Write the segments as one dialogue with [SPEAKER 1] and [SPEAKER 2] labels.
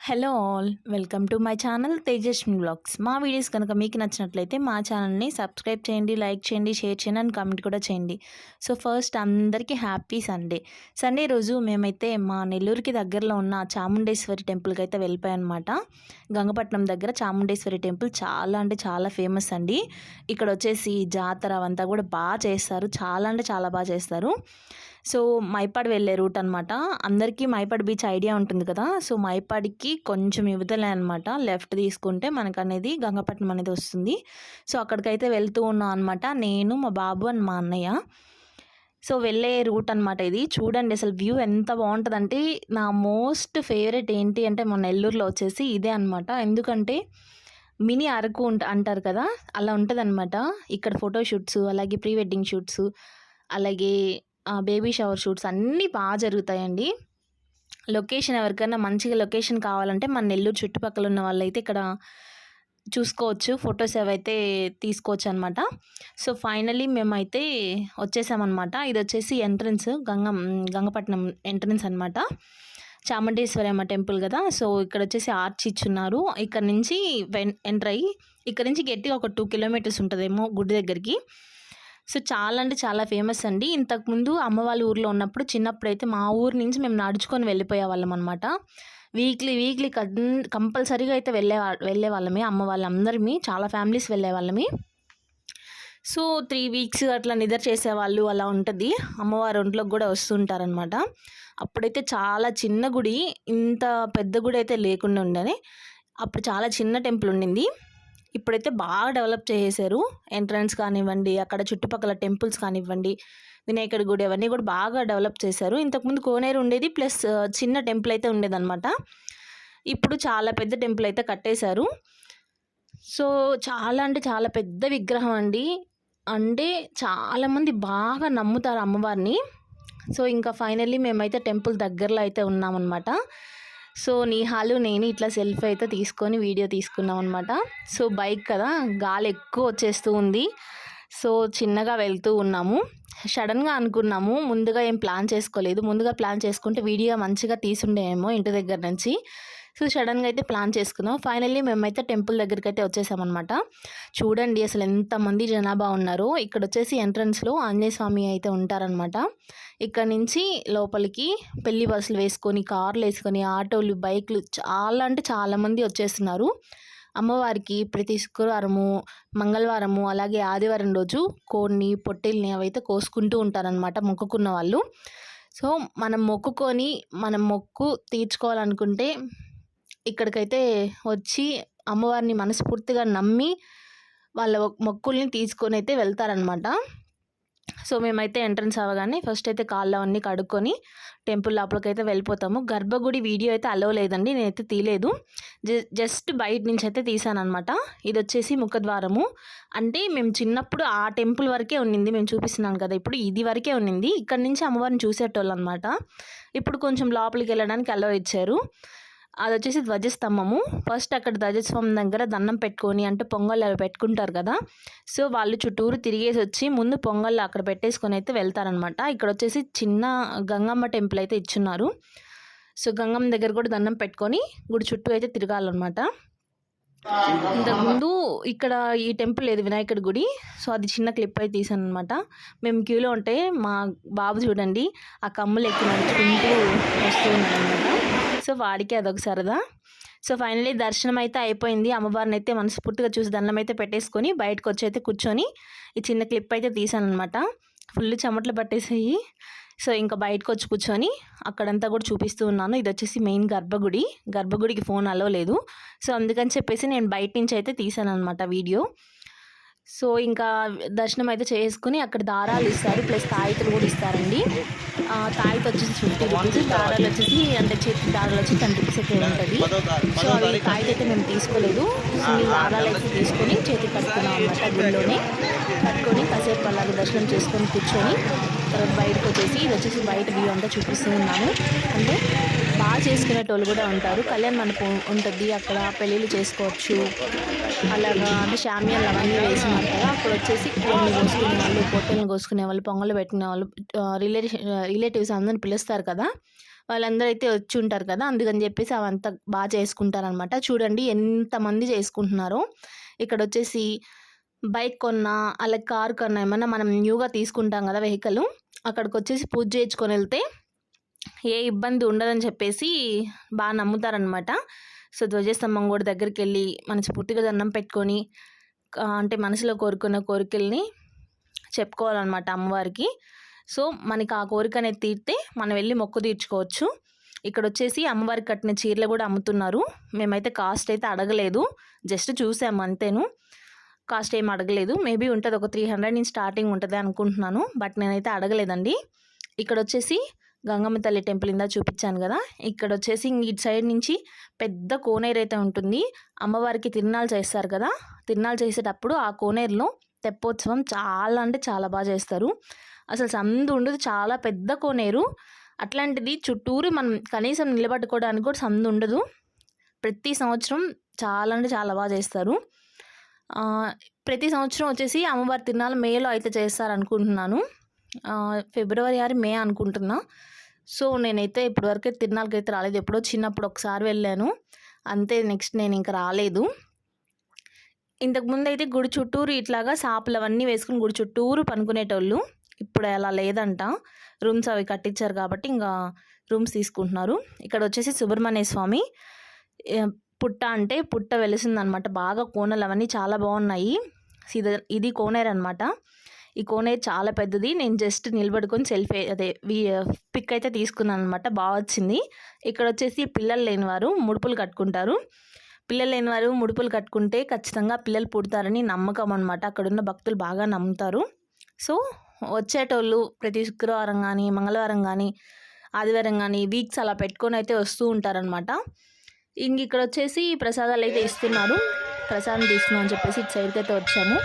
[SPEAKER 1] Hello all welcome to my channel Tejaswini blogs. మా videos కనుక మీకు నచ్చినట్లయితే మా ఛానల్ని సబ్స్క్రైబ్ చేయండి, లైక్ చేయండి, షేర్ చేయండి అండ్ కామెంట్ కూడా చేయండి. సో ఫస్ట్ అందరికీ హ్యాపీ సండే. సండే రోజు మేమైతే మా నెల్లూరుకి దగ్గరలో ఉన్న చాముండేశ్వరి టెంపుల్కి అయితే వెళ్ళిపోయామన్నమాట. గంగపట్నం దగ్గర చాముండేశ్వరి టెంపుల్ చాలా అంటే చాలా ఫేమస్ అండి. ఇక్కడ వచ్చేసి జాతర అవంతా కూడా బాగా చేస్తారు, చాలా అంటే చాలా బాగా చేస్తారు. సో మైపాడు వెళ్ళే రూట్ అనమాట. అందరికీ మైపాడు బీచ్ ఐడియా ఉంటుంది కదా. సో మైపాడికి కొంచెం యువతలే అనమాట, లెఫ్ట్ తీసుకుంటే మనకు అనేది గంగపట్నం అనేది వస్తుంది. సో అక్కడికైతే వెళ్తూ ఉన్నాం అనమాట, నేను మా బాబు అండ్ మా అన్నయ్య. సో వెళ్ళే రూట్ అనమాట ఇది. చూడండి అసలు వ్యూ ఎంత బాగుంటుందంటే, నా మోస్ట్ ఫేవరెట్ ఏంటి అంటే మన నెల్లూరులో వచ్చేసి ఇదే అనమాట. ఎందుకంటే మినీ అరకు అంటారు కదా, అలా ఉంటుంది అనమాట. ఇక్కడ ఫోటో షూట్స్, అలాగే ప్రీ వెడ్డింగ్ షూట్స్, అలాగే బేబీ షవర్ షూట్స్ అన్నీ బాగా జరుగుతాయండి. లొకేషన్ ఎవరికైనా మంచిగా లొకేషన్ కావాలంటే మన నెల్లూరు చుట్టుపక్కల ఉన్న వాళ్ళైతే ఇక్కడ చూసుకోవచ్చు, ఫొటోస్ ఏవైతే తీసుకోవచ్చు అనమాట. సో ఫైనలీ మేమైతే వచ్చేసామన్నమాట. ఇది వచ్చేసి ఎంట్రన్స్, గంగపట్నం ఎంట్రన్స్ అనమాట. చాముండేశ్వరి అమ్మ టెంపుల్ కదా. సో ఇక్కడ వచ్చేసి ఆర్చ్ ఇచ్చున్నారు. ఇక్కడ నుంచి ఎంటర్ అయ్యి ఇక్కడ నుంచి గట్టిగా ఒక 2 కిలోమీటర్స్ ఉంటుందేమో గుడి దగ్గరికి. సో చాలా అంటే చాలా ఫేమస్ అండి. ఇంతకుముందు అమ్మ వాళ్ళ ఊర్లో ఉన్నప్పుడు చిన్నప్పుడైతే మా ఊరు నుంచి మేము నడుచుకొని వెళ్ళిపోయే వాళ్ళం అనమాట. వీక్లీ కంపల్సరీగా అయితే వెళ్ళే వాళ్ళమే, అమ్మ వాళ్ళందరిమీ, చాలా ఫ్యామిలీస్ వెళ్ళే వాళ్ళమి. సో 3 వీక్స్ అట్లా నిద్ర చేసేవాళ్ళు, అలా ఉంటుంది. అమ్మవారి ఒంట్లోకి కూడా వస్తుంటారనమాట. అప్పుడైతే చాలా చిన్న గుడి, ఇంత పెద్ద గుడి అయితే లేకుండా ఉండని. అప్పుడు చాలా చిన్న టెంపుల్ ఉండింది. ఇప్పుడైతే బాగా డెవలప్ చేసేసారు. ఎంట్రన్స్ కానివ్వండి, అక్కడ చుట్టుపక్కల టెంపుల్స్ కానివ్వండి, వినాయకుడి గుడి, అవన్నీ కూడా బాగా డెవలప్ చేశారు. ఇంతకుముందు కోనేరు ఉండేది, ప్లస్ చిన్న టెంపుల్ అయితే ఉండేదన్నమాట. ఇప్పుడు చాలా పెద్ద టెంపుల్ అయితే కట్టేశారు. సో చాలా అంటే చాలా పెద్ద విగ్రహం అండి. అంటే చాలామంది బాగా నమ్ముతారు అమ్మవారిని. సో ఇంకా ఫైనల్లీ మేమైతే టెంపుల్ దగ్గరలో అయితే ఉన్నామన్నమాట. సో నీహాలు నేను ఇట్లా సెల్ఫీ అయితే తీసుకొని వీడియో తీసుకున్నాం అనమాట. సో బైక్ కదా, గాలి ఎక్కువ వచ్చేస్తూ ఉంది. సో చిన్నగా వెళ్తూ ఉన్నాము. సడన్గా అనుకున్నాము, ముందుగా ఏం ప్లాన్ చేసుకోలేదు. ముందుగా ప్లాన్ చేసుకుంటే వీడియో మంచిగా తీసుండేమో ఇంటి దగ్గర నుంచి. సో సడన్గా అయితే ప్లాన్ చేసుకున్నాం. ఫైనల్లీ మేమైతే టెంపుల్ దగ్గరికి అయితే వచ్చేసామన్నమాట. చూడండి అసలు ఎంతమంది జనాభా ఉన్నారో. ఇక్కడ వచ్చేసి ఎంట్రన్స్లో ఆంజనేయ స్వామి అయితే ఉంటారనమాట. ఇక్కడ నుంచి లోపలికి పెళ్లి బస్సులు వేసుకొని, కార్లు వేసుకొని, ఆటోలు, బైక్లు చాలా అంటే చాలామంది వచ్చేస్తున్నారు. అమ్మవారికి ప్రతి శుక్రవారము, మంగళవారము, అలాగే ఆదివారం రోజు కోడిని, పొట్టేల్ని అవైతే కోసుకుంటూ ఉంటారనమాట మొక్కుకున్న వాళ్ళు. సో మనం మొక్కుకొని మనం మొక్కు తీర్చుకోవాలనుకుంటే ఇక్కడికైతే వచ్చి అమ్మవారిని మనస్ఫూర్తిగా నమ్మి వాళ్ళ మొక్కుల్ని తీసుకొని అయితే వెళ్తారనమాట. సో మేమైతే ఎంట్రన్స్ అవ్వగానే ఫస్ట్ అయితే కాళ్ళు అవన్నీ కడుక్కొని టెంపుల్ లోపలికైతే వెళ్ళిపోతాము. గర్భగుడి వీడియో అయితే అలో లేదండి, నేనైతే తీయలేదు. జస్ట్ బయట నుంచి అయితే తీసాను అనమాట. ఇది వచ్చేసి ముఖద్వారము. అంటే మేము చిన్నప్పుడు ఆ టెంపుల్ వరకే ఉన్నింది, మేము చూపిస్తున్నాను కదా ఇప్పుడు, ఇది వరకే ఉన్నింది. ఇక్కడ నుంచి అమ్మవారిని చూసేటోళ్ళు అనమాట. ఇప్పుడు కొంచెం లోపలికి వెళ్ళడానికి అలో ఇచ్చారు. అది వచ్చేసి ధ్వజస్తంభము. ఫస్ట్ అక్కడ ధ్వజస్తంభం దగ్గర దండం పెట్టుకొని, అంటే పొంగల్ అవి పెట్టుకుంటారు కదా. సో వాళ్ళు చుట్టూరు తిరిగేసి వచ్చి ముందు పొంగల్ అక్కడ పెట్టేసుకొని అయితే వెళ్తారనమాట. ఇక్కడ వచ్చేసి చిన్న గంగమ్మ టెంపుల్ అయితే ఇచ్చున్నారు. సో గంగమ్మ దగ్గర కూడా దండం పెట్టుకొని గుడి చుట్టూ అయితే తిరగాలన్నమాట. ఇంతకుముందు ఇక్కడ ఈ టెంపుల్ లేదు, వినాయకుడి గుడి. సో అది చిన్న క్లిప్ అయితే తీసాను అనమాట. మేము క్యూలో ఉంటే మా బాబు చూడండి ఆ కమ్ములు ఎక్కి నడుచుకుంటూ వస్తూ ఉన్నాడు అనమాట. సో వాడికి అదొక సరదా. సో ఫైనలీ దర్శనం అయితే అయిపోయింది. అమ్మవారిని అయితే మనస్ఫూర్తిగా చూసి దండం అయితే పెట్టేసుకొని బయటకు వచ్చి అయితే కూర్చొని ఈ చిన్న క్లిప్ అయితే తీసాను అనమాట. ఫుల్ చెమటలు పట్టేసాయి. సో ఇంకా బయటకు వచ్చి కూర్చొని అక్కడంతా కూడా చూపిస్తూ ఉన్నాను. ఇది వచ్చేసి మెయిన్ గర్భగుడికి ఫోన్ అలో లేదు. సో అందుకని చెప్పేసి నేను బయట నుంచి అయితే తీసాను అనమాట వీడియో. సో ఇంకా దర్శనం అయితే చేసుకుని అక్కడ దారాలు ఇస్తారు, ప్లస్ తాయితులు కూడా ఇస్తారండి. తాయిత వచ్చేసి 50 రూపీస్, దారాలు వచ్చేసి అంటే చేతి దారాలు వచ్చి 10 రూపీస్ అయితే ఉంటుంది. సో అవి తాయిత అయితే మేము తీసుకోలేదు. సింగిల్ దారాలు అయితే తీసుకొని చేతికి కట్టుకున్నాం అనమాట. గుడిలోనే కట్టుకొని కాసేపు అలాగే దర్శనం చేసుకొని కూర్చొని తర్వాత బయటకు వచ్చేసి, ఇది వచ్చేసి బయట వ్యూ అంతా చూపిస్తూ ఉన్నాను. అంటే బాగా చేసుకునేటోళ్ళు కూడా ఉంటారు. కళ్యాణ మండపం ఉంటుంది, అక్కడ పెళ్ళిళ్ళు చేసుకోవచ్చు. అలాగా అంటే షామియాలు అవన్నీ వేసినారు కదా. అక్కడ వచ్చేసి కోడిని కోసుకునే వాళ్ళు, పొట్టెలను కోసుకునే వాళ్ళు, పొంగలు పెట్టిన వాళ్ళు, రిలేటివ్స్ అందరిని పిలుస్తారు కదా, వాళ్ళందరూ అయితే వచ్చి ఉంటారు కదా, అందుకని చెప్పేసి అవంతా బాగా చేసుకుంటారనమాట. చూడండి ఎంతమంది చేసుకుంటున్నారో. ఇక్కడ వచ్చేసి బైక్ కొన్నా అలాగే కార్ కొన్నా ఏమన్నా మనం న్యూగా తీసుకుంటాం కదా వెహికల్, అక్కడికి వచ్చేసి పూజ చేయించుకొని వెళ్తే ఏ ఇబ్బంది ఉండదని చెప్పేసి బాగా నమ్ముతారనమాట. సో ధ్వజస్తంభం కూడా దగ్గరికి వెళ్ళి మనస్ఫూర్తిగా దండం పెట్టుకొని అంటే మనసులో కోరుకున్న కోరికల్ని చెప్పుకోవాలన్నమాట అమ్మవారికి. సో మనకి ఆ కోరిక అనేది తీరితే మనం వెళ్ళి మొక్కు తీర్చుకోవచ్చు. ఇక్కడ వచ్చేసి అమ్మవారికి కట్టిన చీరలు కూడా అమ్ముతున్నారు. మేమైతే కాస్ట్ అయితే అడగలేదు, జస్ట్ చూసాము అంతేను. కాస్ట్ ఏం అడగలేదు. మేబీ ఉంటుంది, ఒక 300 నుంచి స్టార్టింగ్ ఉంటుంది అనుకుంటున్నాను, బట్ నేనైతే అడగలేదండి. ఇక్కడ వచ్చేసి గంగమ్మ తల్లి టెంపుల్ ఇందా చూపించాను కదా, ఇక్కడ వచ్చేసి ఇటు సైడ్ నుంచి పెద్ద కోనేరు అయితే ఉంటుంది. అమ్మవారికి తిరునాళ్ళు చేస్తారు కదా, తిరునాళ్ళు చేసేటప్పుడు ఆ కోనేరులో తెప్పోత్సవం చాలా అంటే చాలా బాగా చేస్తారు. అసలు సందు ఉండదు, చాలా పెద్ద కోనేరు. అట్లాంటిది చుట్టూరు మనం కనీసం నిలబట్టుకోవడానికి కూడా సందు ఉండదు. ప్రతి సంవత్సరం చాలా అంటే చాలా బాగా చేస్తారు. ప్రతి సంవత్సరం వచ్చేసి అమ్మవారి తిరునాళ్ళు మేలో అయితే చేస్తారనుకుంటున్నాను. ఫిబ్రవరి ఆర్ మే అనుకుంటున్నా. సో నేనైతే ఇప్పటివరకు తిరునాళ్ళకి అయితే రాలేదు. ఎప్పుడో చిన్నప్పుడు ఒకసారి వెళ్ళాను అంతే, నెక్స్ట్ నేను ఇంకా రాలేదు. ఇంతకుముందు అయితే గుడి చుట్టూరు ఇట్లాగా సాపులు అవన్నీ వేసుకుని గుడి చుట్టూరు పనుకునేటోళ్ళు. ఇప్పుడు అలా లేదంట, రూమ్స్ అవి కట్టించారు కాబట్టి ఇంకా రూమ్స్ తీసుకుంటున్నారు. ఇక్కడ వచ్చేసి సుబ్రహ్మణ్య స్వామి పుట్ట అంటే పుట్ట వెలిసిందనమాట. బాగా కోనలు అవన్నీ చాలా బాగున్నాయి. ఇది కోనేరు అనమాట. ఈ కోనేరు చాలా పెద్దది. నేను జస్ట్ నిలబడుకొని సెల్ఫీ పిక్ అయితే తీసుకున్నాను అనమాట, బాగా వచ్చింది. ఇక్కడ వచ్చేసి పిల్లలు లేనివారు ముడుపులు కట్టుకుంటారు. పిల్లలు లేనివారు ముడుపులు కట్టుకుంటే ఖచ్చితంగా పిల్లలు పుడతారని నమ్మకం అనమాట. అక్కడున్న భక్తులు బాగా నమ్ముతారు. సో వచ్చేటోళ్ళు ప్రతి శుక్రవారం కానీ మంగళవారం కానీ ఆదివారం కానీ వీక్స్ అలా పెట్టుకొని అయితే వస్తూ ఉంటారనమాట. ఇక్కడ వచ్చేసి ప్రసాదాలు అయితే ఇస్తున్నారు. ప్రసాదం తీసుకున్నాం అని చెప్పేసి ఇటు సైడ్కి అయితే వచ్చాము.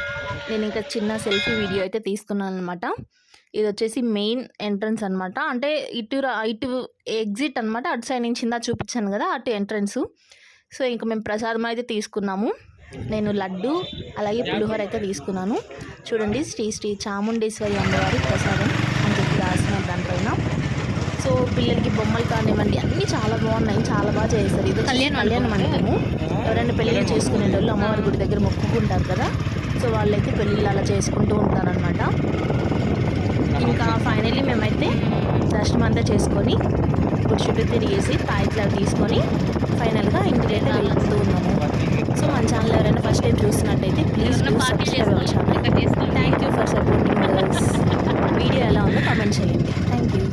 [SPEAKER 1] నేను ఇంకా చిన్న సెల్ఫీ వీడియో అయితే తీసుకున్నాను అనమాట. ఇది వచ్చేసి మెయిన్ ఎంట్రన్స్ అనమాట, అంటే ఇటు ఎగ్జిట్ అనమాట. అటు సైడ్ నుంచి ఇందా చూపించాను కదా, అటు ఎంట్రన్స్. సో ఇంకా మేము ప్రసాదం అయితే తీసుకున్నాము. నేను లడ్డు అలాగే పులిహోర అయితే తీసుకున్నాను. చూడండి, శ్రీ శ్రీ చాముండేశ్వరి అమ్మవారి ప్రసాదం అని చెప్పి రాసిన దానిపైన. సో పిల్లలకి బొమ్మలు కానివ్వండి అన్నీ చాలా బాగున్నాయి, చాలా బాగా చేస్తారు. ఇది కళ్యాణ మండపము. ఎవరైనా పెళ్ళిళ్ళు చేసుకునే వాళ్ళు అమ్మవారి గుడి దగ్గర మొక్కుకుంటారు కదా, సో వాళ్ళైతే పెళ్ళిళ్ళు అలా చేసుకుంటూ ఉంటారనమాట. ఇంకా ఫైనల్లీ మేమైతే దర్శనం అంతా చేసుకొని గుడి చుట్టూ తిరిగేసి తాయిట్లు తీసుకొని ఫైనల్గా ఇంటికైతే వెళ్ళిపోతూ ఉన్నాము. సో మన ఛానల్ ఎవరైనా ఫస్ట్ టైం చూస్తున్నట్టయితే ప్లీజ్ సబ్స్క్రైబ్ అవ్వాలి. Thank you for supporting. Video ఎలా ఉందో కామెంట్ చేయండి.